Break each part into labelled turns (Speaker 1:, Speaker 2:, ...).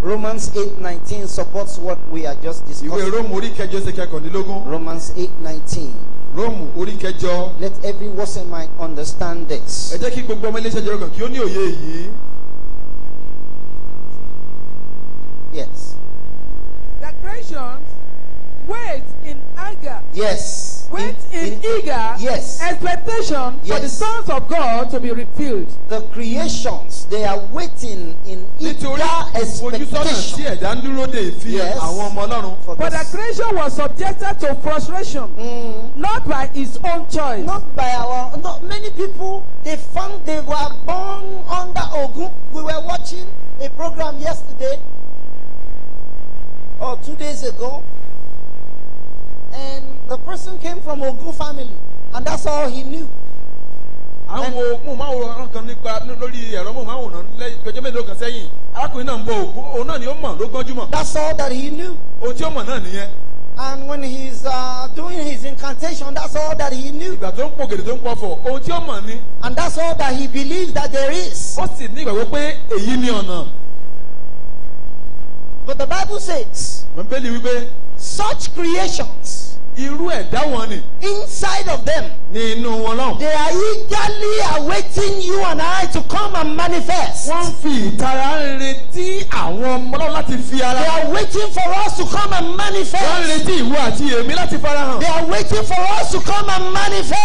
Speaker 1: Romans 8:19 supports what we are just discussing.
Speaker 2: Ìwé Róòmù orí kẹjọ ẹsẹ̀ kọkànlélógún.
Speaker 1: Romans 8:19.
Speaker 2: Róòmù orí kẹjọ.
Speaker 1: Let every Wasemite understand this.
Speaker 2: Ẹ jẹ́ kí gbogbo ọmọ iléeṣẹ́ ìjọba kan kí ó ní òye yìí.
Speaker 1: Yes.
Speaker 3: The creation wait in anger.
Speaker 1: Yes.
Speaker 3: Wait in eager
Speaker 1: yes.
Speaker 3: expectation for the sons of God to be revealed.
Speaker 1: The creations, they are waiting in eager expectation. Yes.
Speaker 3: But the creation was subjected to frustration, not by its own choice.
Speaker 1: Not by our. No, many people, they found they were born under Ogun. We were watching a program yesterday or 2 days ago. And the person came from Ogun family, and that's all he knew. That's all that he knew. And when he's doing his incantation, that's all that he knew. And that's all that he believes that there is. But the Bible says, such creations, inside of them, they are eagerly awaiting you and I to come and manifest. They are waiting for us to come and manifest. They are waiting for us to come and manifest.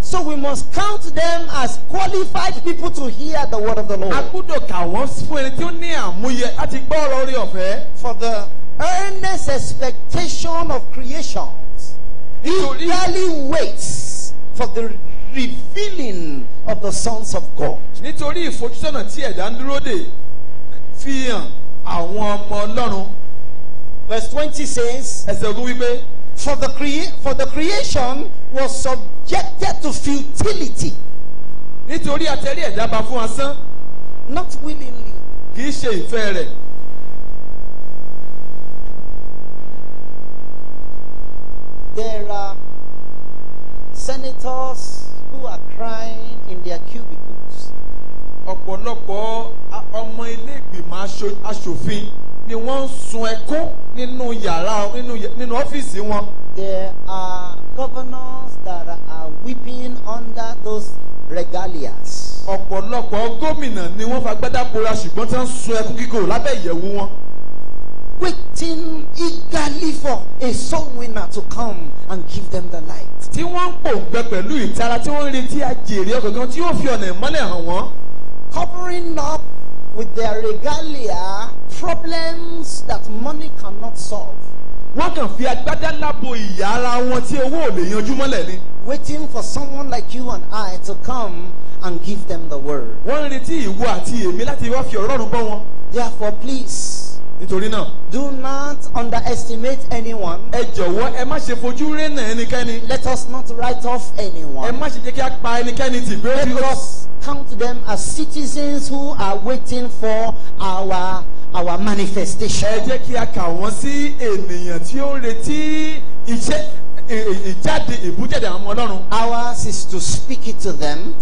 Speaker 1: So we must count them as qualified people to hear the word of the Lord. For the earnest expectation of creations eagerly waits for the revealing of the sons of God. Verse 20 says, for the creation was subjected to futility, not willingly. There are senators who are crying in their cubicles. There are governors that are weeping under those regalias. Waiting eagerly for a soul winner to come and give them the light. Covering up with their regalia problems that money cannot solve. Waiting for someone like you and I to come and give them the word. Therefore, please, do not underestimate anyone. Let us not write off anyone. Let us count them as citizens who are waiting for our manifestation. Ours is to speak it to them,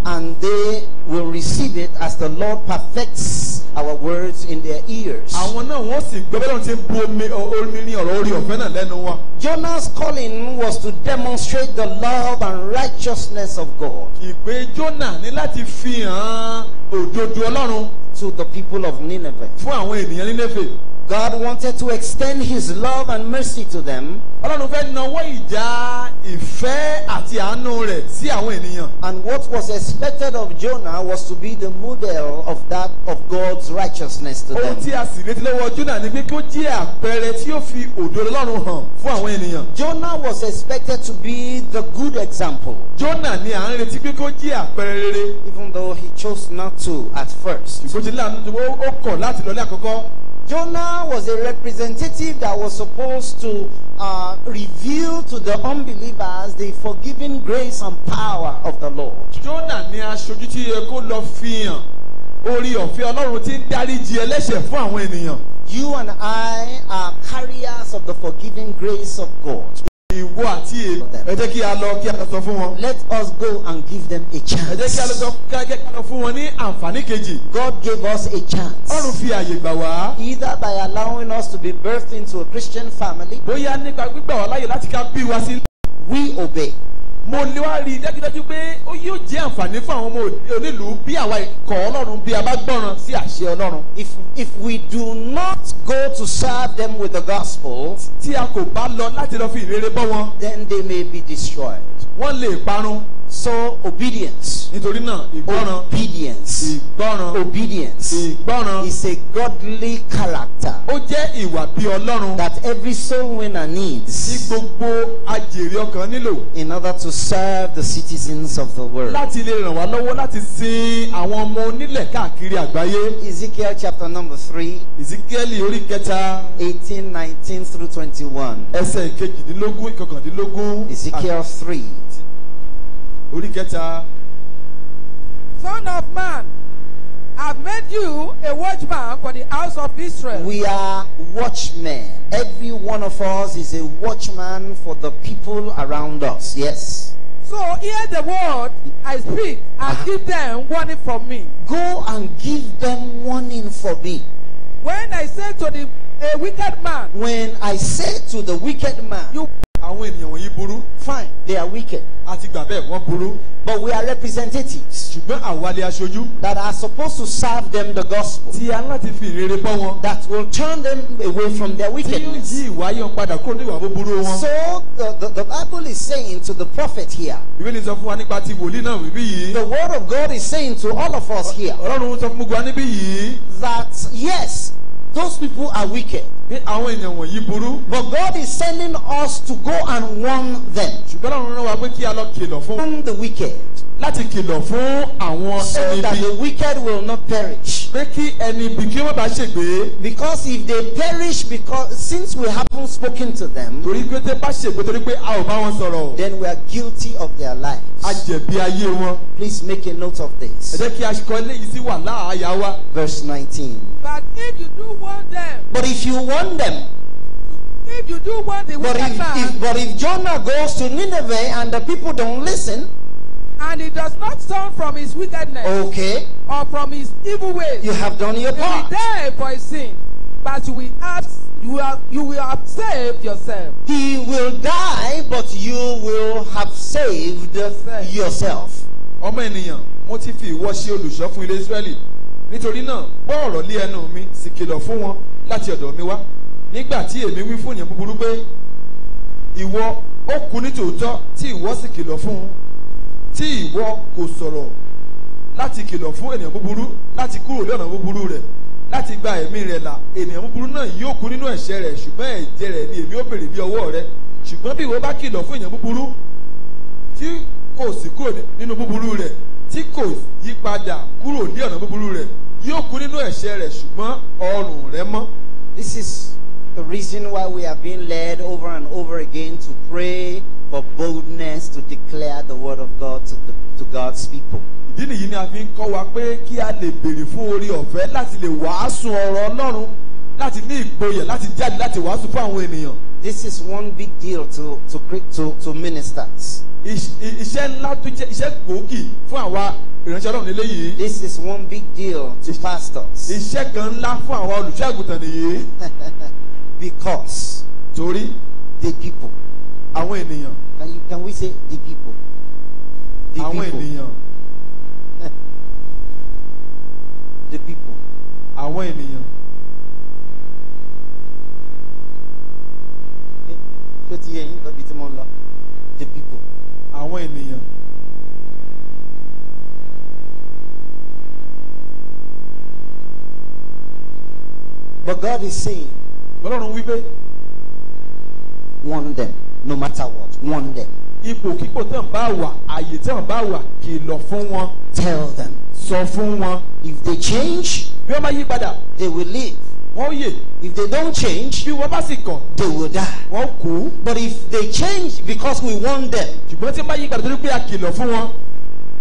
Speaker 1: and they will receive it as the Lord perfects our words in their ears. Jonah's calling was to demonstrate the love and righteousness of God to the people of Nineveh. God wanted to extend his love and mercy to them. And what was expected of Jonah was to be the model of that of God's righteousness to them. Jonah was expected to be the good example, even though he chose not to at first. Jonah was a representative that was supposed to reveal to the unbelievers the forgiving grace and power of the Lord. You and I are carriers of the forgiving grace of God.
Speaker 2: ìwọ àti èmi. Ẹ jẹ́ kí a lọ sọ fún wọn.
Speaker 1: Let us go and give them a
Speaker 2: Ẹ jẹ́ kí a lọ fún wọn ní àǹfààní kejì.
Speaker 1: God gave us a chance.
Speaker 2: Ọlọ́run fi àyè gbà wá.
Speaker 1: Either by allowing us to be birthed into a Christian family,
Speaker 2: Bóyá nípa gbígbà wá láyè láti ká bí wa sí.
Speaker 1: we obey.
Speaker 2: Mo lè wá rí i dájúdájú pé ó yóò jẹ́ àǹfààní fún àwọn ọmọ onílùú bí àwa ikọ̀ Ọlọ́run bí a bá gbọ́ràn sí àṣẹ Ọlọ́run.
Speaker 1: If we do not go to serve them with the gospel,
Speaker 2: Tí a kò bá lọ láti lọ fi ìrere bọ́ wọn,
Speaker 1: then they may be destroyed.
Speaker 2: wọ́n lè parun.
Speaker 1: So obedience,
Speaker 2: Nítorí náà ìgbọ́ràn
Speaker 1: obedience is a godly character
Speaker 2: ó jẹ́ ìwà bí Ọlọ́run
Speaker 1: that every soul winner
Speaker 2: tí
Speaker 1: needs
Speaker 2: gbogbo ajèrè ọkàn nílò
Speaker 1: in order to serve the citizens of the world.
Speaker 2: láti lè ràn wá lọ́wọ́ láti sin àwọn ọmọ onílẹ̀ káàkiri àgbáyé.
Speaker 1: Ezekiel chapter number 3,
Speaker 2: Ezekiel orí kẹta
Speaker 1: 18, 19 through 21.
Speaker 2: ẹsẹ̀ ìkejìdínlógún ìkọkàndínlógún.
Speaker 1: Ezekiel 3.
Speaker 2: Orí kẹta.
Speaker 3: Son of man, I've made you a watchman for the house of Israel.
Speaker 1: We are watchmen. Every one of us is a watchman for the people around us. Yes.
Speaker 3: So hear the word I speak and give them warning from me.
Speaker 1: Go and give them warning for me.
Speaker 3: When I say to a wicked man,
Speaker 1: When I say to the wicked man,
Speaker 3: you
Speaker 2: Àwọn ènìyàn wọ̀nyí burú.
Speaker 1: fine, they are wicked.
Speaker 2: A ti gbà bẹ́ẹ̀ wọ́n burú.
Speaker 1: But we are representatives
Speaker 2: Ṣùgbọ́n àwa lè aṣojú.
Speaker 1: that are supposed to serve them the gospel,
Speaker 2: Tí a láti fi ìrere bọ́ wọn.
Speaker 1: that will turn them away from their
Speaker 2: Tí yóò
Speaker 1: wickedness.
Speaker 2: yí ìwà yọ̀ padà kúrò ní ìwà búburú wọn.
Speaker 1: So the Bible is saying to the prophet here,
Speaker 2: Ìwé ni sọ fún wa nípa ti wòlíì náà wíbí yìí.
Speaker 1: the word of God is saying to all of us here,
Speaker 2: Ọlọ́run sọ fún gbogbo wa níbí yìí
Speaker 1: that yes, those people are wicked,
Speaker 2: pé àwọn ènìyàn wọ̀nyí burú.
Speaker 1: but God is sending us to go and warn them,
Speaker 2: Ṣùgbọ́n Ọlọ́run rán wa pé kí a lọ kìlọ̀ fún
Speaker 1: warn the wicked,
Speaker 2: láti kìlọ̀ fún àwọn
Speaker 1: so
Speaker 2: ẹni
Speaker 1: that
Speaker 2: bí.
Speaker 1: the wicked will not perish.
Speaker 2: Pé kí ẹni bí kí wọ́n bá ṣègbé.
Speaker 1: Because if they perish, because since we haven't spoken to them,
Speaker 2: Torí pé tẹ́ bá ṣègbé torí pé a ò bá wọn sọ̀rọ̀.
Speaker 1: then we are guilty of their
Speaker 2: A
Speaker 1: lives.
Speaker 2: jẹ̀bi ayé wọn.
Speaker 1: Please make a note of
Speaker 2: Ẹ
Speaker 1: this.
Speaker 2: jẹ́ kí a kọ eléyìí sí wà láàáyá wa.
Speaker 1: Verse 19.
Speaker 3: but if you do warn them,
Speaker 1: But if you warn them,
Speaker 3: if you do warn the
Speaker 1: but
Speaker 3: wicked man,
Speaker 1: if Jonah goes to Nineveh and the people don't listen,
Speaker 3: and he does not turn from his wickedness
Speaker 1: okay,
Speaker 3: or from his evil ways,
Speaker 1: you have done your
Speaker 3: you will
Speaker 1: part.
Speaker 3: die for his sin, but you will have saved yourself.
Speaker 1: He will die, but you will have saved yourself.
Speaker 2: Ọmọ ènìyàn, mo ti fi ìwọ ṣe olùṣọ́ fún ilé Ísírẹ́lì. Nítorí náà, gbọ́ ọ̀rọ̀ lé ẹnu mi sì kìlọ̀ fún wọn láti ọ̀dọ̀ mi wá. Nígbà tí èmi wí fún ènìyàn búburú pé ìwọ ó kú ní tòótọ́ tí ìwọ sì kìlọ̀ fún un. Tí ìwọ kò sọ̀rọ̀ láti kìlọ̀ fún ènìyàn búburú láti kúrò lé ọ̀nà búburú rẹ̀ láti gba ẹ̀mí rẹ̀ là. Ènìyàn búburú náà yóò kú nínú ẹ̀ṣẹ̀ rẹ̀ ṣùgbọ́n ẹ̀jẹ̀ rẹ̀ ni èmi ó béèrè ní ọwọ́ rẹ̀. Ṣùgbọ́n bí ìwọ bá kìlọ̀ fún ènìyàn búburú tí kò sì kúrò nínú búburú rẹ̀ tí kò yí padà kúrò ní ọ̀nà búburú rẹ̀ yóò kú nínú ẹ̀ṣẹ̀ rẹ̀ ṣùgbọ́n ọrùn rẹ̀ mọ́.
Speaker 1: This is the reason why we are being led over and over again to pray for boldness to declare the word of God to God's people.
Speaker 2: Ìdí nìyí ni a fi ń kọ́ wa pé kí a lè béèrè fún orí ọ̀fẹ́ láti lè wàásù ọ̀rọ̀ Ọlọ́run láti ní ìgboyà láti jáde láti wàásù fún àwọn ènìyàn.
Speaker 1: This is one big deal to ministers.
Speaker 2: Iṣẹ́ ńlá tó jẹ́ iṣẹ́ gbòógì fún àwa ìránṣẹ́ Ọlọ́run nílé yìí.
Speaker 1: This is one big deal to pastors.
Speaker 2: Iṣẹ́ kan ńlá fún àwa olùṣọ́ àgùntàn nìyí.
Speaker 1: Because
Speaker 2: Torí
Speaker 1: the people.
Speaker 2: àwọn ènìyàn.
Speaker 1: Can we say the people? The
Speaker 2: Àwọn
Speaker 1: people.
Speaker 2: ènìyàn.
Speaker 1: The people.
Speaker 2: Àwọn ènìyàn.
Speaker 1: The people.
Speaker 2: Àwọn ènìyàn.
Speaker 1: But God is saying,
Speaker 2: Ọlọ́run wí pé
Speaker 1: warn them, no matter what. Warn them.
Speaker 2: ipòkípò tán bá wà àyè tán bá wà kìlọ̀ fún wọn
Speaker 1: Tell them.
Speaker 2: sọ fún wọn.
Speaker 1: If they change,
Speaker 2: Bí wọ́n bá yí padà
Speaker 1: they will live.
Speaker 2: wọ́n yè.
Speaker 1: If they don't change,
Speaker 2: Bí wọ́n bá sì kọ̀
Speaker 1: they will die.
Speaker 2: wọ́n kú.
Speaker 1: But if they change because we warn them,
Speaker 2: Ṣùgbọ́n tí wọ́n bá yí padà torí pé a kìlọ̀ fún wọn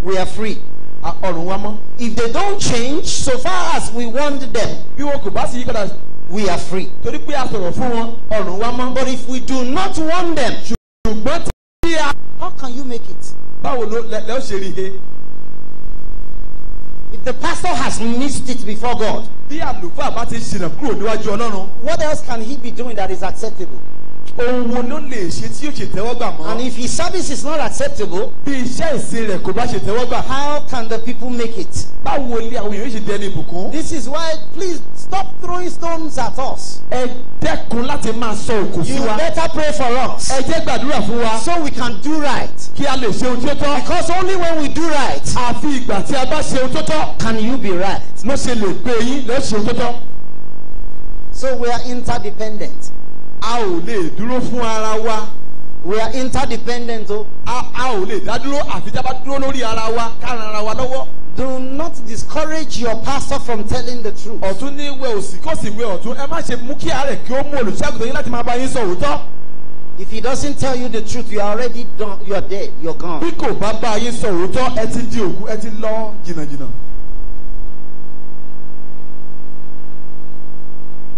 Speaker 1: we are free.
Speaker 2: ọ̀run wa mọ́.
Speaker 1: If they don't change, so far as we warned them,
Speaker 2: Bí wọn kò bá sì yí padà
Speaker 1: we are free.
Speaker 2: torí pé a sọ̀rọ̀ fún wọn ọ̀run wa mọ́.
Speaker 1: But if we do not warn them,
Speaker 2: ṣùgbọ́n tí a.
Speaker 1: How can you make it?
Speaker 2: báwo ló lẹ́ ó ṣe rí he.
Speaker 1: If the pastor has missed it before God,
Speaker 2: bí àlùfáà bá ti ṣìnà kúrò níwájú Ọlọ́run.
Speaker 1: what else can he be doing that is acceptable?
Speaker 2: ohun wo ló lè ṣe tí yóò ṣe tẹ́wọ́gbà mọ́.
Speaker 1: And if his service is not acceptable,
Speaker 2: bí iṣẹ́ ìsìn rẹ̀ kò bá ṣe tẹ́wọ́gbà.
Speaker 1: how can the people make it?
Speaker 2: báwo ni àwọn èèyàn ṣe dẹni ìbùkún.
Speaker 1: This is why, please stop throwing stones at us.
Speaker 2: ẹ dẹ́kun láti máa sọ òkò sí
Speaker 1: You
Speaker 2: wa.
Speaker 1: better pray for us
Speaker 2: ẹ jẹ́ gbàdúrà fún wa.
Speaker 1: so we can do right.
Speaker 2: kí a lè ṣe ohun tí ó tọ́.
Speaker 1: Because only when we do right
Speaker 2: àfi ìgbà tí a bá ṣe ohun tó tọ́.
Speaker 1: can you be right.
Speaker 2: ló ṣe lè pé yín lọ́ ṣe ohun tó tọ́.
Speaker 1: So we are interdependent.
Speaker 2: a ò lè dúró fún ara wa.
Speaker 1: We are interdependent. Oh.
Speaker 2: a ò lè dá dúró àfi tá a bá dúró lórí ara wa ká ran ara wa lọ́wọ́.
Speaker 1: Do not discourage your pastor from telling the truth.
Speaker 2: ọ̀tún ní wẹ òsì kó sì wẹ ọ̀tún ẹ má ṣe mú kí àárẹ̀ kí ó mú olùṣègùn yín láti máa bá yín sọ òótọ́.
Speaker 1: If he doesn't tell you the truth, you are already done. You are dead. You're gone.
Speaker 2: bí kò bá bá yín sọ òótọ́ ẹ ti di òkú ẹ ti lọ jìnnàjìnnà.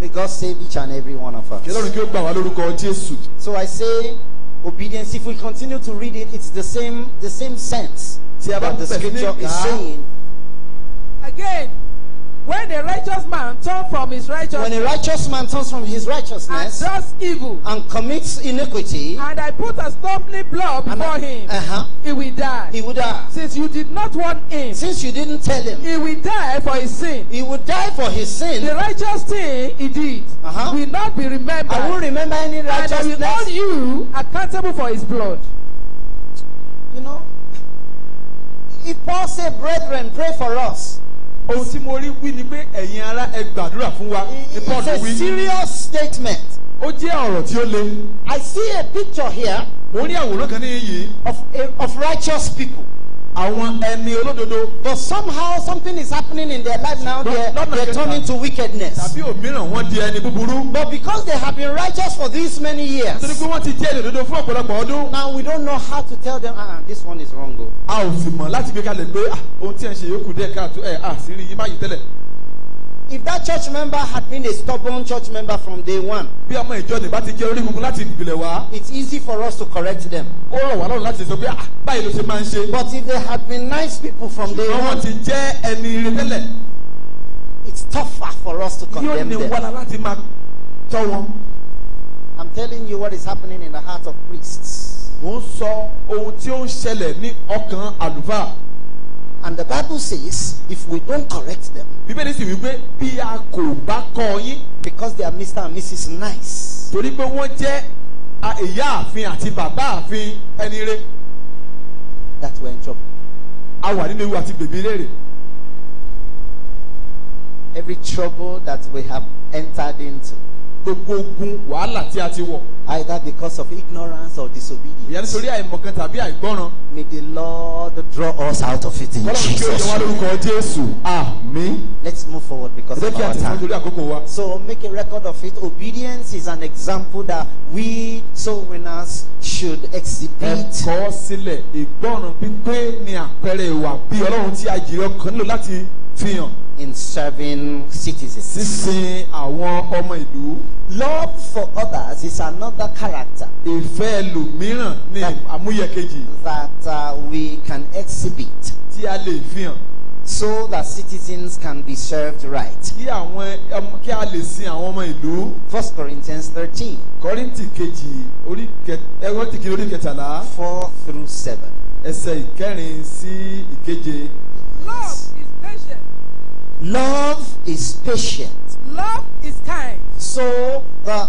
Speaker 1: May God save each and every one of
Speaker 2: kí
Speaker 1: us.
Speaker 2: Ọlọ́run kí ó gbà wá lórúkọ Jésù.
Speaker 1: So I say, obedience. If we continue to read it, it's the same sense
Speaker 2: tí a bá
Speaker 1: that the
Speaker 2: bẹ̀rẹ̀ sí ní
Speaker 1: scripture is
Speaker 2: kà á.
Speaker 1: saying.
Speaker 3: Again, when a righteous man turns from his
Speaker 1: When a
Speaker 3: righteousness
Speaker 1: righteous man turns from his
Speaker 3: and
Speaker 1: righteousness
Speaker 3: does evil,
Speaker 1: and commits iniquity,
Speaker 3: and I put a stumbling block before him, he will die.
Speaker 1: he would die.
Speaker 3: Since you did not warn him,
Speaker 1: Since you didn't tell him,
Speaker 3: he will die for his sin.
Speaker 1: he would die for his sin.
Speaker 3: The righteous thing he did will not be remembered.
Speaker 1: I won't remember any
Speaker 3: And I will
Speaker 1: righteousness.
Speaker 3: hold you accountable for his blood.
Speaker 1: You know, if Paul said, brethren, pray for us,
Speaker 2: ohun tí mo rí wí ni pé ẹ̀yin ará ẹ gbàdúrà fún wa ní
Speaker 1: it's
Speaker 2: Paul
Speaker 1: a
Speaker 2: wí.
Speaker 1: serious statement.
Speaker 2: ó jẹ́ ọ̀rọ̀ tí ó le.
Speaker 1: I see a picture here
Speaker 2: mo rí àwòrán kan ní yìí.
Speaker 1: of righteous people.
Speaker 2: àwọn ẹni olódodo.
Speaker 1: But somehow something is happening in their life now. They're turning to wickedness.
Speaker 2: tàbí òmíràn wọ́n di ẹni búburú.
Speaker 1: But because they have been righteous for these many years,
Speaker 2: nítorí pé wọ́n ti jẹ́ ẹni òdodo fún ọ̀pọ̀lọpọ̀ ọdún.
Speaker 1: now we don't know how to tell them, this one is wrong. Go.
Speaker 2: a ò sì mọ̀ láti gbé kalẹ̀ pé ohun tí ẹ̀ ń ṣe yòókù díẹ̀ káàtó sí rí yín báyìí tẹ́lẹ̀.
Speaker 1: If that church member had been a stubborn church member from day one,
Speaker 2: bí ọmọ ìjọ nìbá ti jẹ́ orí gbogbo láti ìpìlẹ̀ wá.
Speaker 1: it's easy for us to correct them.
Speaker 2: ó rọ̀ wá lọ́rùn láti sọ pé báyìí ló ṣe máa ń ṣe.
Speaker 1: But if they had been nice people from day
Speaker 2: ṣùgbọ́n wọ́n
Speaker 1: one,
Speaker 2: ti jẹ́ ẹni ire tẹ́lẹ̀.
Speaker 1: it's tougher for us to
Speaker 2: yóò
Speaker 1: condemn
Speaker 2: ní
Speaker 1: them.
Speaker 2: wàhálà láti máa tọ́ wọn.
Speaker 1: I'm telling you what is happening in the heart of priests.
Speaker 2: mo ń sọ ohun tí ó ń ṣẹlẹ̀ ní ọkàn àlùfáà.
Speaker 1: And the Bible says, if we don't correct them,
Speaker 2: bíbélì sì wípé bí a kò bá kọ́ yín.
Speaker 1: because they are Mr. and Mrs. Nice,
Speaker 2: torí pé wọ́n jẹ́ ìyá ààfin àti bàbá ààfin ẹni ire.
Speaker 1: that we're in trouble.
Speaker 2: a wà nínú ewu àti bèbí léèrè.
Speaker 1: Every trouble that we have entered into,
Speaker 2: gbogbo ogun wàhálà tí a ti wọ̀.
Speaker 1: either because of ignorance or
Speaker 2: ìyá
Speaker 1: disobedience,
Speaker 2: nítorí àìmọ̀kan tàbí àìgbọ́ràn.
Speaker 1: may the Lord draw us out of it in
Speaker 2: kọ́lọ́run kí ó
Speaker 1: Jesus'
Speaker 2: yọ wá
Speaker 1: name.
Speaker 2: lórúkọ Jésù. àmín.
Speaker 1: Let's move forward because
Speaker 2: ẹ
Speaker 1: of
Speaker 2: jẹ́ kí a
Speaker 1: our
Speaker 2: tẹ̀sán
Speaker 1: time.
Speaker 2: torí àkókò wa.
Speaker 1: So make a record of it. Obedience is an example that we soul winners should exhibit
Speaker 2: ẹ̀kọ́ sílẹ̀ ìgbọ́ràn pípé ni àpẹẹrẹ ìwà bí Ọlọ́run tí a jìrì ọkàn nílò láti fi hàn.
Speaker 1: in serving citizens.
Speaker 2: sísin àwọn ọmọ ìlú.
Speaker 1: Love for others is another character
Speaker 2: ìfẹ́ ẹlòmíràn ní àmúyẹ̀kejì
Speaker 1: that we can exhibit
Speaker 2: tí a lè fi hàn.
Speaker 1: so that citizens can be served right.
Speaker 2: kí a lè sin àwọn ọmọ ìlú.
Speaker 1: 1 Corinthians 13,
Speaker 2: Kọ́ríńtì kejì orí kẹtàlá
Speaker 1: 4 through 7.
Speaker 2: ẹsẹ̀ ìkẹrin sí ìkeje.
Speaker 3: Love is patient.
Speaker 1: Love is patient.
Speaker 3: Love is kind.
Speaker 1: So,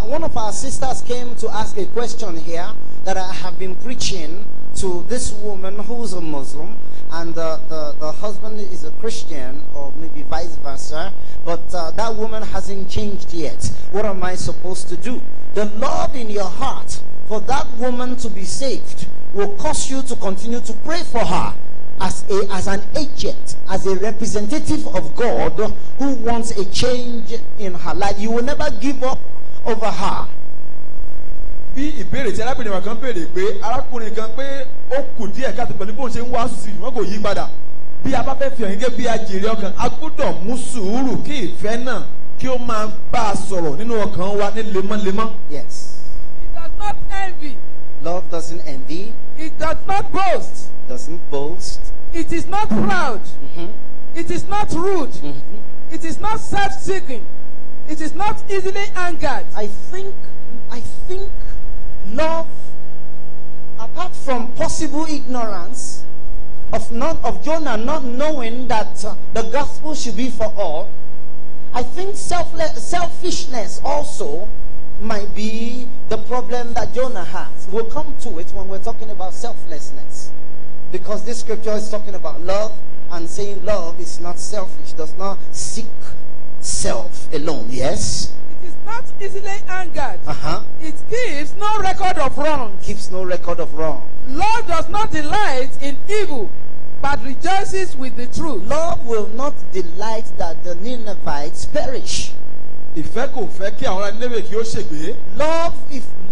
Speaker 1: one of our sisters came to ask a question here that I have been preaching to this woman who's a Muslim, and the husband is a Christian, or maybe vice versa, but that woman hasn't changed yet. What am I supposed to do? The love in your heart for that woman to be saved will cause you to continue to pray for her as an agent, as a representative of God who wants a change in her life. You will never give up over her.
Speaker 2: bí ìbéèrè tí arábìnrin wa kan béèrè pé arákùnrin kan pé ó kù díẹ̀ káàtó pẹ̀lú bóun ṣe ń wàásù sí ṣùgbọ́n kò yí padà. bí a bá fẹ́ fi hàn gẹ́gẹ́ bí ajèrè ọkàn a gbọ́dọ̀ mú sùúrù kí ìfẹ́ náà kí ó máa bá a sọ̀rọ̀ nínú ọkàn wa ní lemọ́lemọ́.
Speaker 1: Yes.
Speaker 3: It does not envy.
Speaker 1: Love doesn't envy.
Speaker 3: It does not boast.
Speaker 1: Doesn't boast.
Speaker 3: It is not proud. It is not rude. It is not self-seeking. It is not easily angered.
Speaker 1: I think love, apart from possible ignorance of Jonah not knowing that the gospel should be for all, I think selfishness also might be the problem that Jonah has. We'll come to it when we're talking about selflessness, because this scripture is talking about love and saying love is not selfish, does not seek self alone. Yes,
Speaker 3: It is not easily angered. It keeps no record of wrong.
Speaker 1: keeps no record of wrong.
Speaker 3: Love does not delight in evil, but rejoices with the truth.
Speaker 1: Love will not delight that the Ninevites perish.
Speaker 2: Ìfẹ́ kò fẹ́ kí àwọn ará Nínéfè kí ó ṣègbé.
Speaker 1: Love,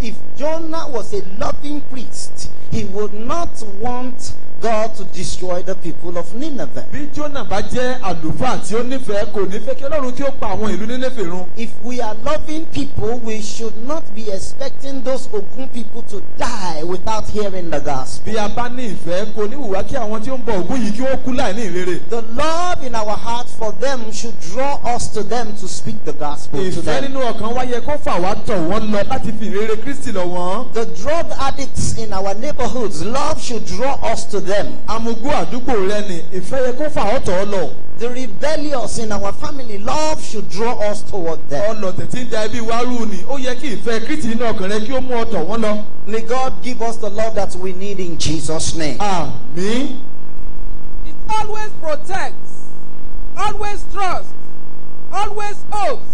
Speaker 1: if Jonah was a loving priest, he would not want God to destroy the people of Nineveh.
Speaker 2: Bí Jónà bá jẹ́ àlùfáà tí ó nífẹ̀ẹ́, kò ní fẹ́ kí Ọlọ́run kí ó pa àwọn ìlú Nínéfè run.
Speaker 1: If we are loving people, we should not be expecting those Ogun people to die without hearing the gospel.
Speaker 2: Bí a bá ní ìfẹ́, kò ní wùwá kí àwọn tí ó ń bọ Ògún yìí kí ó kú láì ní ìrere.
Speaker 1: The love in our heart for them should draw us to them to speak the gospel to
Speaker 2: Ìfẹ́
Speaker 1: them.
Speaker 2: nínú ọkàn wa yẹ kó fà wá tọ̀ wọ́n lọ láti fi ìrere Kristi lọ̀ wọ́n.
Speaker 1: The drug addicts in our neighborhoods, love should draw us to them.
Speaker 2: Amugú àdúgbò rẹ ni ìfẹ́ yẹ kó fà ọ́ tọ̀ ọ́ lọ.
Speaker 1: The rebellious in our family, love should draw us toward them.
Speaker 2: Ọlọ̀tẹ̀ tí ń da ẹbí wa rú ni ó yẹ kí ìfẹ́ Kristi nínú ọkàn rẹ kí ó mú ọ tọ̀ wọ́n lọ.
Speaker 1: May God give us the love that we need in Jesus' name.
Speaker 2: Àmín.
Speaker 3: It always protects, always trusts, always hopes,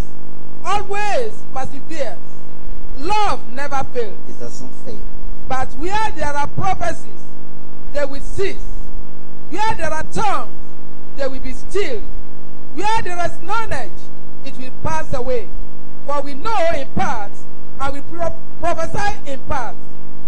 Speaker 3: always perseveres. Love never fails.
Speaker 1: It doesn't fail.
Speaker 3: But where there are prophecies, they will cease. Where there are tongues, they will be still. Where there is knowledge, it will pass away. For we know in part, and we prophesy in part.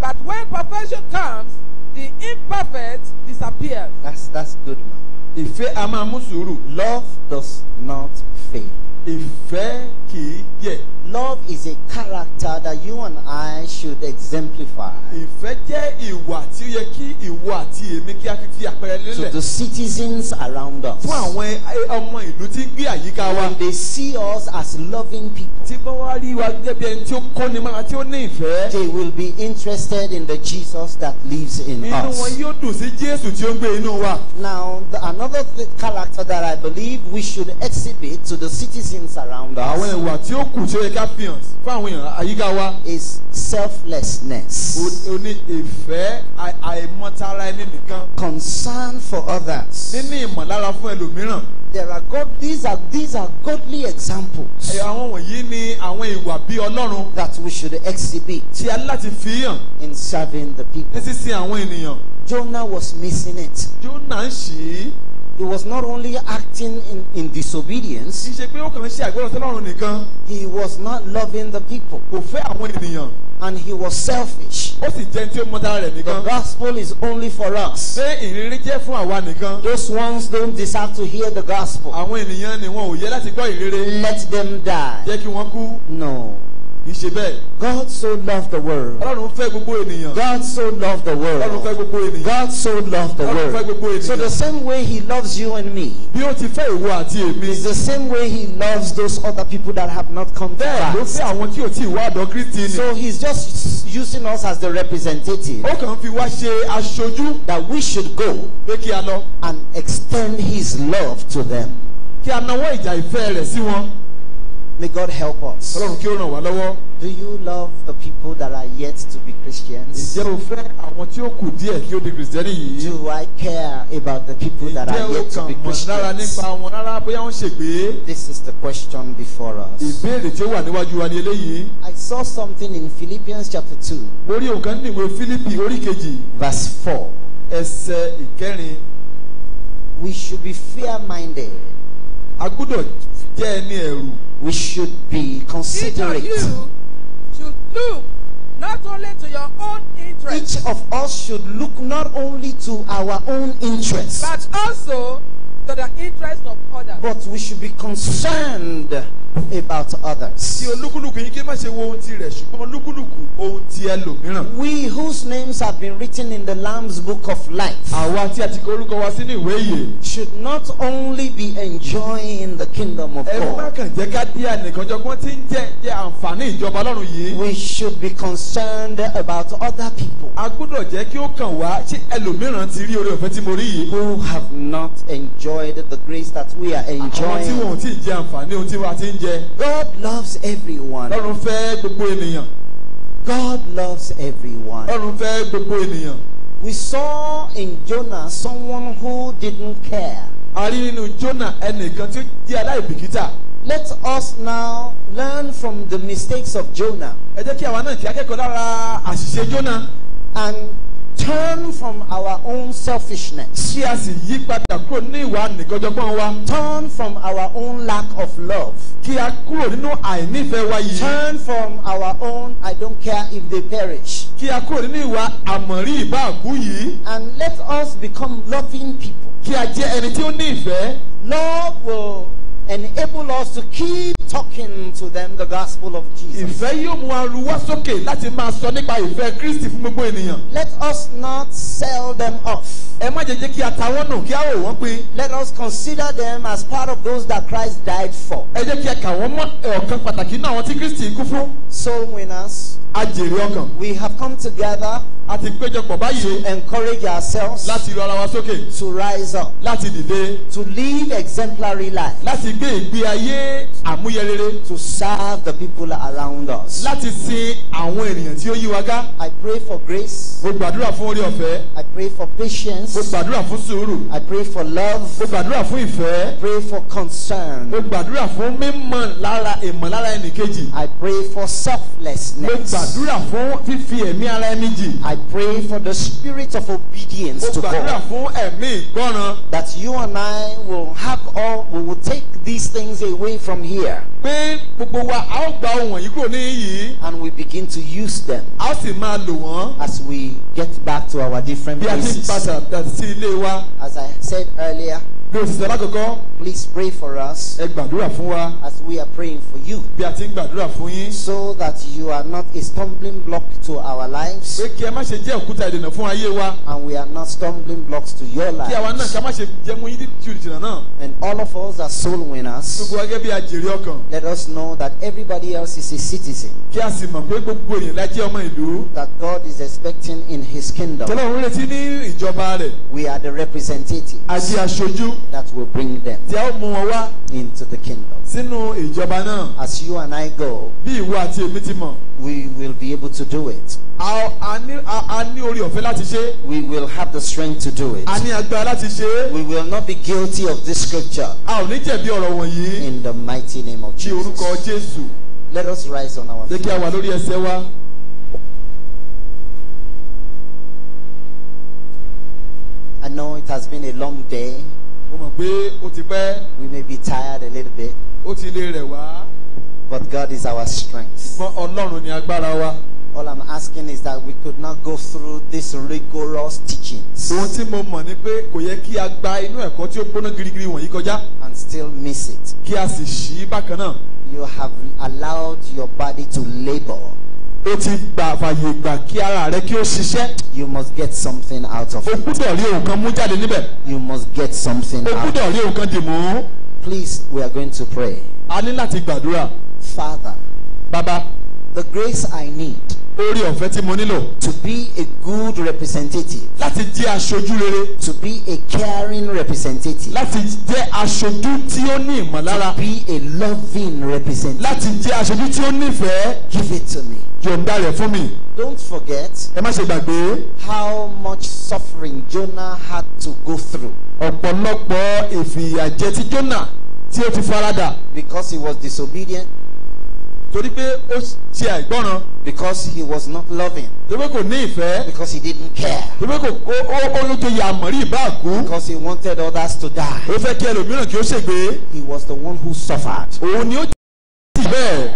Speaker 3: But when perfection comes, the imperfect disappears.
Speaker 1: That's good, man.
Speaker 2: Ìfẹ́ a máa mú sùúrù.
Speaker 1: Love does not fail.
Speaker 2: Ìfẹ́ kì í yẹ̀.
Speaker 1: Love is a character that you and I should exemplify
Speaker 2: Ìfẹ́ jẹ́ ìwà tí ó yẹ kí ìwọ àti èmi kí a fi àpẹẹrẹ
Speaker 1: to
Speaker 2: lélẹ̀.
Speaker 1: the citizens around us.
Speaker 2: Fún àwọn ọmọ ìlú tí ń gbé àyíká wa.
Speaker 1: When they see us as loving people,
Speaker 2: Tí bá wá rí wa gẹ́gẹ́ bí ẹni tí ó kọ́ni máa tí ó ní ìfẹ́.
Speaker 1: they will be interested in the Jesus that lives in
Speaker 2: Inú wọn
Speaker 1: us.
Speaker 2: yóò dùn sí Jésù tí ó ń gbé inú wa.
Speaker 1: Now, another character that I believe we should exhibit to the citizens around
Speaker 2: Àwọn
Speaker 1: us
Speaker 2: ìwà tí ó kù tí ó yẹ ká fi hàn fún àwọn èèyàn àyíká wa.
Speaker 1: is selflessness,
Speaker 2: O ní ìfẹ́ àìmọ̀tara ẹni nìkan.
Speaker 1: concern for others.
Speaker 2: Níní ìmọ̀lára fún ẹlòmíràn.
Speaker 1: These are godly examples
Speaker 2: Àwọn wọ̀nyí ni àwọn ìwà bí Ọlọ́run
Speaker 1: that we should exhibit
Speaker 2: tí a ní láti fi hàn
Speaker 1: in serving the
Speaker 2: ní
Speaker 1: people.
Speaker 2: sísìn àwọn ènìyàn.
Speaker 1: Jonah was missing it.
Speaker 2: Jónà ń ṣì í.
Speaker 1: He was not only acting in
Speaker 2: Kì
Speaker 1: disobedience,
Speaker 2: í ṣe pé ó kàn ń ṣe àgbẹ̀rọ̀ sọ́lọ́run nìkan.
Speaker 1: he was not loving the people,
Speaker 2: Kò fẹ́ àwọn ènìyàn.
Speaker 1: and he was selfish.
Speaker 2: Ó sì jẹ́ tí ó mọ̀tara rẹ̀
Speaker 1: The
Speaker 2: nìkan.
Speaker 1: gospel is only for us.
Speaker 2: Ṣé ìrírí jẹ́ fún àwa nìkan?
Speaker 1: Those ones don't deserve to hear the gospel.
Speaker 2: Àwọn ènìyàn ni wọn ò yẹ láti gbọ́ ìrírí.
Speaker 1: Let them die.
Speaker 2: Jẹ́ kí wọ́n kú.
Speaker 1: No.
Speaker 2: Kì í ṣe bẹ́ẹ̀.
Speaker 1: God so loved the world.
Speaker 2: Ọlọ́run fẹ́ gbogbo ènìyàn.
Speaker 1: God so loved the
Speaker 2: Ọlọ́run fẹ́
Speaker 1: world.
Speaker 2: gbogbo ènìyàn.
Speaker 1: God so loved the
Speaker 2: Ọlọ́run fẹ́ gbogbo
Speaker 1: world. So the
Speaker 2: ènìyàn.
Speaker 1: same way he loves you and me
Speaker 2: Bí ó ti fẹ́ ìwọ àti èmi.
Speaker 1: is the same way he loves those other people that have not come to
Speaker 2: Bẹ́ẹ̀ ló
Speaker 1: Christ.
Speaker 2: fẹ́ àwọn tí ò tí ì wá ọ̀dọ̀ Kristi ni.
Speaker 1: So he's just using us as the representative
Speaker 2: Ó kàn fi wá ṣe aṣojú
Speaker 1: that we should go
Speaker 2: pé kí a lọ.
Speaker 1: and extend his love to them.
Speaker 2: Kí a nawọ́ ìjà ìfẹ́ rẹ̀ sí wọn.
Speaker 1: May God help us.
Speaker 2: Ọlọ́run kí ó ràn wá lọ́wọ́.
Speaker 1: Do you love the people that are yet to be Christians?
Speaker 2: Ǹjẹ́ o fẹ́ àwọn tí ó kù díẹ̀ kí ó di Kìrìsìtẹ́nì yìí?
Speaker 1: Do I care about the people that
Speaker 2: Ǹjẹ́
Speaker 1: are
Speaker 2: o
Speaker 1: yet to
Speaker 2: kàn
Speaker 1: be
Speaker 2: mọ̀ lára
Speaker 1: Christians?
Speaker 2: nípa wọn rárá bóyá wọ́n ṣègbé?
Speaker 1: This is the question before us.
Speaker 2: Ìbéèrè tí ó wà níwájú wa ni eléyìí.
Speaker 1: I saw something in Philippians chapter 2,
Speaker 2: Mo rí òǹkà nínú ìwé Fílípì orí kejì
Speaker 1: verse 4.
Speaker 2: ẹsẹ̀ ìkẹrin.
Speaker 1: We should be fair-minded.
Speaker 2: A gbọ́dọ̀ jẹ́ ẹni ẹ̀rù.
Speaker 1: We should be
Speaker 3: Each of
Speaker 1: considerate.
Speaker 3: you should look not only to your own interest,
Speaker 1: Each of us should look not only to our own interests,
Speaker 3: but also to the interest of others.
Speaker 1: But we should be concerned about others.
Speaker 2: Tí olúkúlùkù yín kí má ṣe wo ohun ti rẹ̀ ṣùgbọ́n olúkúlùkù ohun ti ẹlòmíràn.
Speaker 1: We whose names have been written in the Lamb's Book of Life
Speaker 2: Àwa tí a ti kọ orúkọ wa sínú ìwé ìyè.
Speaker 1: should not only be enjoying the kingdom of
Speaker 2: Ẹ má
Speaker 1: God.
Speaker 2: kàn jẹ́ ká dí ànìkànjọ́gbọ́n tí ń jẹ́ àǹfààní ìjọba Ọlọ́run yìí.
Speaker 1: We should be concerned about other people
Speaker 2: A gbọ́dọ̀ jẹ́ kí ó kàn wá ṣé ẹlòmíràn ti rí oore ọ̀fẹ́ tí mo rí yìí.
Speaker 1: who have not enjoyed the grace that we are
Speaker 2: Àwọn tí
Speaker 1: enjoying.
Speaker 2: wọn ò tí ì jẹ àǹfààní ohun tí wọ́n ti ń jẹ.
Speaker 1: God loves everyone.
Speaker 2: Ọlọ́run fẹ́ gbogbo ènìyàn.
Speaker 1: God loves everyone.
Speaker 2: Ọlọ́run fẹ́ gbogbo ènìyàn.
Speaker 1: We saw in Jonah someone who didn't care.
Speaker 2: A rí nínú Jónà ẹnìkan tí ó jẹ́ aláìbìkítà.
Speaker 1: Let us now learn from the mistakes of Jonah
Speaker 2: Ẹ jẹ́ kí àwa náà kí akẹ́kọ̀ọ́ lára àṣìṣe Jónà.
Speaker 1: and turn from our own selfishness.
Speaker 2: Kí a sì yí padà kúrò ní ìwà ànìkànjọ́gbọ́n wa.
Speaker 1: Turn from our own lack of love.
Speaker 2: Kí a kúrò nínú àìnífẹ̀ẹ́ wa yìí.
Speaker 1: Turn from our own I don't care if they perish.
Speaker 2: Kí a kúrò nínú ìwà àmọ̀rí ìbáàkú yìí.
Speaker 1: And let us become loving people.
Speaker 2: Kí a jẹ́ ẹni tí ó ní ìfẹ́.
Speaker 1: Love will enable us to keep talking to them the gospel of Jesus.
Speaker 2: Ìfẹ́ yóò mú wa ru wá sókè láti máa sọ nípa ìfẹ́ Kristi fún gbogbo ènìyàn.
Speaker 1: Let us not sell them off.
Speaker 2: Ẹ má jẹ́ kí a ta wọ́n nù kí a rò wọ́n pé.
Speaker 1: Let us consider them as part of those that Christ died for.
Speaker 2: Ẹ jẹ́ kí a kà wọ́n mọ́ ọ̀kan pàtàkì náà àwọn tí Kristi kú fún.
Speaker 1: Soul winners,
Speaker 2: Ajèrè ọkàn.
Speaker 1: we have come together
Speaker 2: A ti péjọpọ̀ báyìí
Speaker 1: to encourage ourselves
Speaker 2: láti ru ara wa sókè.
Speaker 1: to rise up,
Speaker 2: Láti dìde.
Speaker 1: to live exemplary life,
Speaker 2: Láti gbé ìgbé ayé àmúyẹrere.
Speaker 1: to serve the people around us.
Speaker 2: Láti sin àwọn ènìyàn tí ó yí wa ká.
Speaker 1: I pray for grace.
Speaker 2: Mo gbàdúrà fún orí ọ̀fẹ́.
Speaker 1: I pray for patience.
Speaker 2: Mo gbàdúrà fún sùúrù.
Speaker 1: I pray for love.
Speaker 2: Mo gbàdúrà fún ìfẹ́.
Speaker 1: I pray for concern.
Speaker 2: Mo gbàdúrà fún ìmọ̀lára ẹnìkejì.
Speaker 1: I pray for
Speaker 2: Mo
Speaker 1: selflessness.
Speaker 2: gbàdúrà fún fífi ẹ̀mí ara ẹni jì.
Speaker 1: I pray for the spirit of obedience
Speaker 2: Mo
Speaker 1: to
Speaker 2: gbàdúrà
Speaker 1: God.
Speaker 2: fún ẹ̀mí ìgbọ́ràn.
Speaker 1: That you and I will have all, we will take these things away from here
Speaker 2: Pé gbogbo wa a ó gba ohun wọ̀nyí kúrò ní yìí.
Speaker 1: and we begin to use them
Speaker 2: A ó sì máa lò wọ́n.
Speaker 1: as we get back to our different
Speaker 2: Bí a ti ń
Speaker 1: places.
Speaker 2: padà sí ilé wa.
Speaker 1: As I said earlier,
Speaker 2: Bí o sì sọ lákòókò,
Speaker 1: please pray for us
Speaker 2: ẹ gbàdúrà fún wa.
Speaker 1: as we are praying for you,
Speaker 2: Bí a ti ń gbàdúrà fún yín.
Speaker 1: so that you are not a stumbling block to our lives
Speaker 2: Pé kí ẹ má ṣe jẹ́ òkúta ìdènà fún ayé wa.
Speaker 1: and we are not stumbling blocks to your
Speaker 2: Kí àwa náà
Speaker 1: lives.
Speaker 2: ká má ṣe jẹ́ mú yín jìnnà náà.
Speaker 1: And all of us as soul winners,
Speaker 2: Gbogbo wa gẹ́gẹ́ bí ajèrè ọkàn.
Speaker 1: let us know that everybody else is a citizen
Speaker 2: Kí a sì mọ̀ pé gbogbo ènìyàn la jẹ́ ọmọ ìlú.
Speaker 1: that God is expecting in his kingdom.
Speaker 2: Tọ́lọ́run retí ní ìjọba rẹ̀.
Speaker 1: We are the representatives
Speaker 2: Àti aṣojú
Speaker 1: that will bring them
Speaker 2: tí a ó mú wọn wá
Speaker 1: into the kingdom.
Speaker 2: sínú ìjọba náà.
Speaker 1: As you and I go,
Speaker 2: Bí ìwọ àti èmi ti mọ̀.
Speaker 1: we will be able to do it.
Speaker 2: A ní orí ọ̀fẹ́ láti ṣe é.
Speaker 1: We will have the strength to do it.
Speaker 2: A ní agbára láti ṣe é.
Speaker 1: We will not be guilty of this scripture
Speaker 2: A ò ní jẹ̀bi ọ̀rọ̀ wọ̀nyí.
Speaker 1: in the mighty name of
Speaker 2: Ní orúkọ
Speaker 1: Jesus.
Speaker 2: Jésù.
Speaker 1: Let us rise on our
Speaker 2: Jẹ́
Speaker 1: feet.
Speaker 2: kí a wà lórí ẹsẹ̀ wa.
Speaker 1: I know it has been a long day.
Speaker 2: Mo mọ̀ pé ó ti pẹ́.
Speaker 1: We may be tired a little bit,
Speaker 2: Ó ti lè rẹ̀ wá.
Speaker 1: but God is our strength.
Speaker 2: Fún Ọlọ́run ní agbára wa.
Speaker 1: All I'm asking is that we could not go through these rigorous teachings
Speaker 2: Ohun tí mo mọ̀ ni pé kò yẹ kí a gba inú ẹ̀kọ́ tí ó gbóná girigiri wọ̀nyí kọjá.
Speaker 1: and still miss it.
Speaker 2: Kí a sì ṣí bákan náà.
Speaker 1: You have allowed your body to labor.
Speaker 2: Ó ti fàyè gbà kí ara rẹ kí ó ṣiṣẹ́.
Speaker 1: You must get something out of
Speaker 2: O
Speaker 1: it.
Speaker 2: gbúdọ̀ rí ohun kan mú jáde níbẹ̀.
Speaker 1: You must get something
Speaker 2: O
Speaker 1: out.
Speaker 2: gbúdọ̀ rí ohun kan dì mú.
Speaker 1: Please, we are going to pray.
Speaker 2: A ní láti gbàdúrà.
Speaker 1: Father,
Speaker 2: Bàbá,
Speaker 1: the grace I need
Speaker 2: orí ọ̀fẹ́ tí mo nílò
Speaker 1: to be a good representative,
Speaker 2: láti jẹ́ aṣojú rere,
Speaker 1: to be a caring representative,
Speaker 2: láti jẹ́ aṣojú tí ó ní ìmọ̀lára,
Speaker 1: to be a loving representative.
Speaker 2: láti jẹ́ aṣojú tí ó nífẹ̀ẹ́.
Speaker 1: Give it to me.
Speaker 2: Yọ̀ǹda rẹ̀ fún mi.
Speaker 1: Don't forget
Speaker 2: Ẹ má ṣe gbàgbé
Speaker 1: how much suffering Jonah had to go through
Speaker 2: ọ̀pọ̀lọpọ̀ ìfìyàjẹ tí Jónà tí ó ti faradà
Speaker 1: because he was disobedient,
Speaker 2: torí pé ó ṣe àìgbọ́ràn,
Speaker 1: because he was not loving,
Speaker 2: torí pé kò ní ìfẹ́,
Speaker 1: because he didn't care,
Speaker 2: torí pé ó ló tó ya àmọ̀rí ìbáàkú.
Speaker 1: because he wanted others to die.
Speaker 2: Ó fẹ́ kí ẹlòmíràn kí ó ṣègbé.
Speaker 1: He was the one who suffered.
Speaker 2: Òun ni ó jẹ́ bẹ́ẹ̀.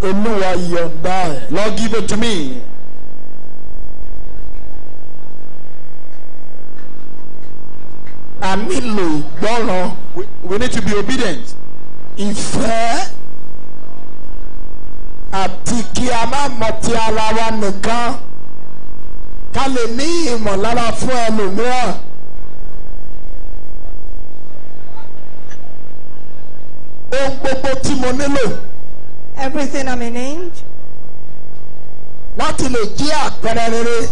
Speaker 1: Olúwa yọ̀ǹda ẹ̀.
Speaker 2: Lord, give it to me.
Speaker 1: A nílò ìgbọ́ràn.
Speaker 2: We need to be obedient.
Speaker 1: Ìfẹ́ àti kí a má mọ̀ ti ara wa nìkan ká lè ní ìmọ̀lára fún ẹlòmíràn. Ohun gbogbo tí mo nílò
Speaker 4: Everything I'm in need
Speaker 1: láti lè jẹ́ àpẹẹrẹ rere.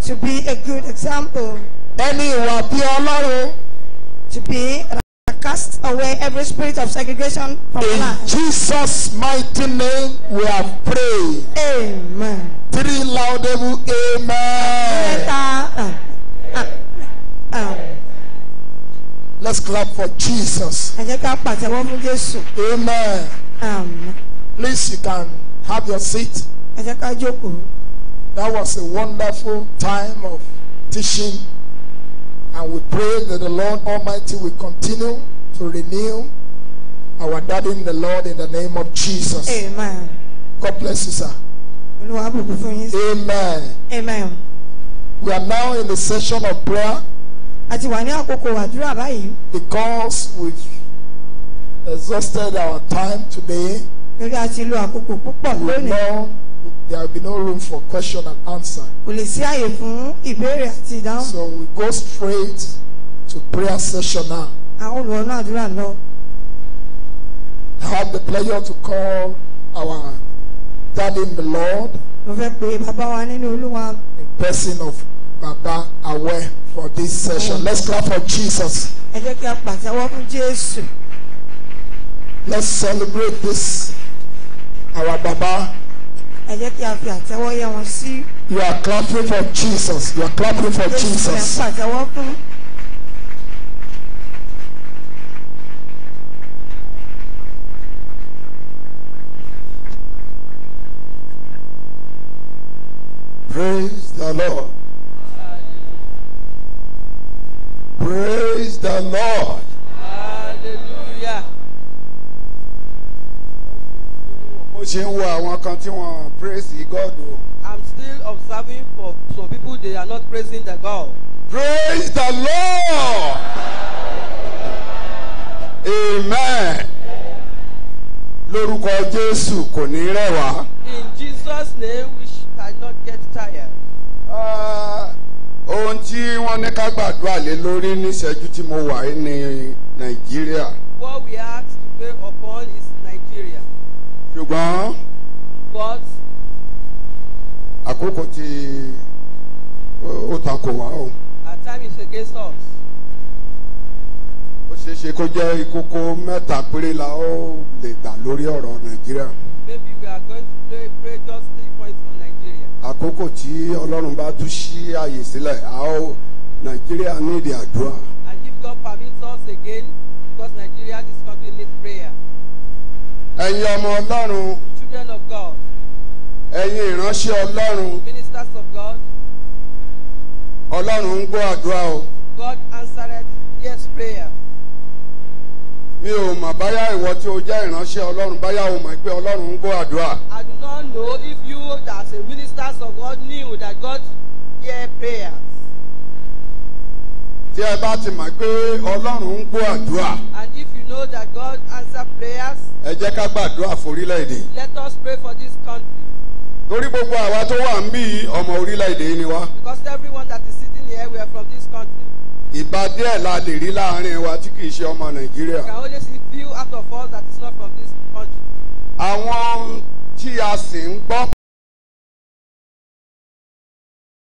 Speaker 4: to be a good example,
Speaker 1: Ẹni ìwà bí Ọlọ́run.
Speaker 4: to be cast away every spirit of segregation from
Speaker 1: In
Speaker 4: life.
Speaker 1: Jesus' mighty name we have prayed.
Speaker 4: Amen.
Speaker 1: 3 laudable amen. Let's clap for Jesus.
Speaker 4: Ẹ jẹ́ ká pàtẹ́wọ́ fún Jésù.
Speaker 1: Amen.
Speaker 4: Amen.
Speaker 1: Please, you can have your seat.
Speaker 4: Ẹ jẹ́ ká jókòó.
Speaker 1: That was a wonderful time of teaching. And we pray that the Lord Almighty will continue to renew our daddy in the Lord in the name of Jesus.
Speaker 4: Amen.
Speaker 1: God bless you, sir.
Speaker 4: Olúwa bùkún fún yín.
Speaker 1: Amen.
Speaker 4: Amen.
Speaker 1: We are now in the session of prayer
Speaker 4: A ti wà ní àkókò àdúrà báyìí.
Speaker 1: because we've exhausted our time today.
Speaker 4: Lórí a ti lo àkókò púpọ̀
Speaker 1: We
Speaker 4: lónìí.
Speaker 1: know there will be no room for question and answer.
Speaker 4: Kò lè sí àyè fún ìbéèrè àti ìdáhùn.
Speaker 1: So we go straight to prayer session now.
Speaker 4: Àwọn olùwọ́nà àdúrà lọ.
Speaker 1: I have the pleasure to call our daddy in the Lord
Speaker 4: Mo fẹ́ pe bàbá wa nínú Olúwa.
Speaker 1: in person of Baba Awe for this session. Let's clap for Jesus.
Speaker 4: Ẹ jẹ́ kí a pàtẹ́wọ́ fún Jésù.
Speaker 1: Let's celebrate this, our Baba.
Speaker 4: Ẹ jẹ́ kí a fi àtẹ́wọ́ yẹ wọn sí.
Speaker 1: You are clapping for Jesus. You are clapping for
Speaker 4: Jésù ẹ̀
Speaker 1: Jesus.
Speaker 4: pàtẹ́wọ́ fún.
Speaker 1: Praise the Lord. Praise the Lord.
Speaker 3: Hallelujah.
Speaker 5: Mo ṣe ń wo àwọn kan tí wọ́n praise God o.
Speaker 3: I'm still observing for some people they are not praising the God.
Speaker 5: Praise the Lord. Amen. Lórúkọ Jésù kò ní rẹ̀ wá.
Speaker 3: In Jesus' name we shall not get tired.
Speaker 5: Ohun tí wọ́n ní ká gbàdúrà lé lórí níṣẹ́jú tí mo wà yìí ní Nàìjíríà.
Speaker 3: What we are to pray upon is Nigeria.
Speaker 5: Ṣùgbọ́n
Speaker 3: But
Speaker 5: àkókò tí ó takò wá o.
Speaker 3: our time is against us.
Speaker 5: Ó ṣeé ṣe kó jẹ́ ìkókó mẹ́ta péré la ó lè gbà lórí ọ̀rọ̀ Nàìjíríà.
Speaker 3: Maybe we are going to pray just 3 points on Nigeria.
Speaker 5: Àkókò tí Ọlọ́run bá tún ṣí àyè sílẹ̀, Nàìjíríà nídìí àdúrà.
Speaker 3: And if God permits us again, because Nigeria, this country needs prayer.
Speaker 5: Ẹ̀yin ọmọ Ọlọ́run,
Speaker 3: Children of God,
Speaker 5: ẹ̀yin ìránṣẹ́ Ọlọ́run,
Speaker 3: ministers of God,
Speaker 5: Ọlọ́run ń gbọ́ àdúrà o.
Speaker 3: God answered yes prayer.
Speaker 5: Mi ò mọ̀ báyà ìwọ tí o jẹ́ ìránṣẹ́ Ọlọ́run báyà o mọ̀ pé Ọlọ́run ń gbọ́ àdúrà.
Speaker 3: I do not know if you as a ministers of God knew that God hear prayers.
Speaker 5: Tí ẹ bá ti mọ̀ pé Ọlọ́run ń gbọ́ àdúrà,
Speaker 3: And if you know that God answer prayers,
Speaker 5: ẹ jẹ́ ká gbàdúrà forílẹ̀-èdè.
Speaker 3: let us pray for this country.
Speaker 5: Torí gbogbo àwa tó wà ń bí ọmọ orílẹ̀-èdè yìí ni wá.
Speaker 3: Because everyone that is sitting here, we are from this country.
Speaker 5: Ìbá díẹ̀ la lè rí láàárín wa tí kì í ṣe ọmọ Nàìjíríà.
Speaker 3: You can only see few out of us that is not from this country.
Speaker 5: Àwọn tí a sì ń gbọ́